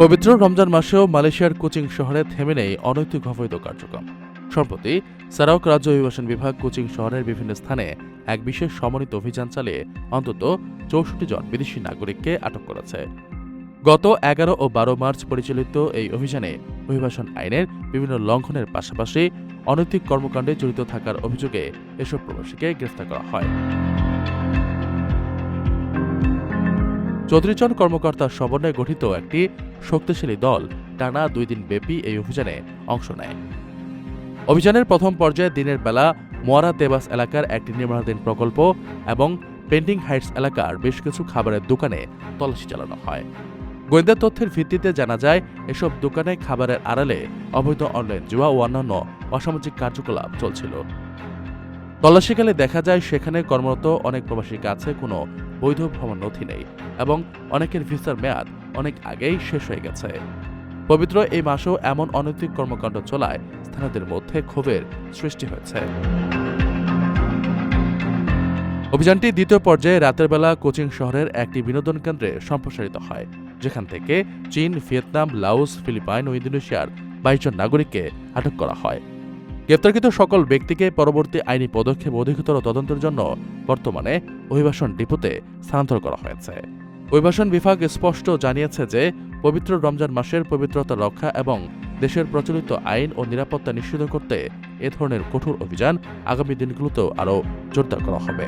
পবিত্র রমজান মাসেও মালয়েশিয়ার কোচিং শহরে থেমে নেই অনৈতিক অবৈধ কার্যক্রম। সম্প্রতি সারাওয়াক রাজ্য অভিবাসন বিভাগ কোচিং শহরের বিভিন্ন স্থানে এক বিশেষ সমন্বিত অভিযান চালিয়ে অন্তত ৬৪ জন বিদেশি নাগরিককে আটক করেছে। গত ১১ ও ১২ মার্চ পরিচালিত এই অভিযানে অভিবাসন আইনের বিভিন্ন লঙ্ঘনের পাশাপাশি অনৈতিক কর্মকাণ্ডে জড়িত থাকার অভিযোগে এসব প্রবাসীকে গ্রেফতার করা হয়। ৩৪ জন কর্মকর্তার সমন্বয়ে গঠিত একটি শক্তিশালী দল টানা ২ দিন ব্যাপী এই অভিযানে অংশ নেয়। অভিযানের প্রথম পর্যায়ে দিনের বেলা মোয়ারা তেবাস এলাকার একটি নির্মাণাধীন প্রকল্প এবং পেন্টিং হাইটস এলাকার বেশ কিছু খাবারের দোকানে তল্লাশি চালানো হয়। গোয়েন্দা তথ্যের ভিত্তিতে জানা যায়, এসব দোকানে খাবারের আড়ালে অবৈধ অনলাইন জুয়া ও অন্যান্য অসামাজিক কার্যকলাপ চলছিল। তল্লাশিকালে দেখা যায়, সেখানে কর্মরত অনেক প্রবাসীর কাছে কোনো বৈধ ভ্রমণ নথি নেই এবং অনেকের ভিসার মেয়াদ অনেক আগেই শেষ হয়ে গেছে। পবিত্র এই মাসেও এমন অনৈতিক কর্মকাণ্ড চলায় স্থানীয়দের মধ্যে ক্ষোভের সৃষ্টি হয়েছে। অভিযানটি দ্বিতীয় পর্যায়ে রাতের বেলা কোচিং শহরের একটি বিনোদন কেন্দ্রে সম্প্রসারিত হয়, যেখান থেকে চীন, ভিয়েতনাম, লাওস, ফিলিপাইন ও ইন্দোনেশিয়ার ২২ জন নাগরিককে আটক করা হয়। গ্রেপ্তারকৃত সকল ব্যক্তিকে পরবর্তী আইনি পদক্ষেপ অধিকতর তদন্তের জন্য বর্তমানে অভিবাসন ডিপোতে স্থানান্তর করা হয়েছে। অভিবাসন বিভাগ স্পষ্ট জানিয়েছে যে পবিত্র রমজান মাসের পবিত্রতা রক্ষা এবং দেশের প্রচলিত আইন ও নিরাপত্তা নিশ্চিত করতে এ ধরনের কঠোর অভিযান আগামী দিনগুলোতেও আরও জোরদার করা হবে।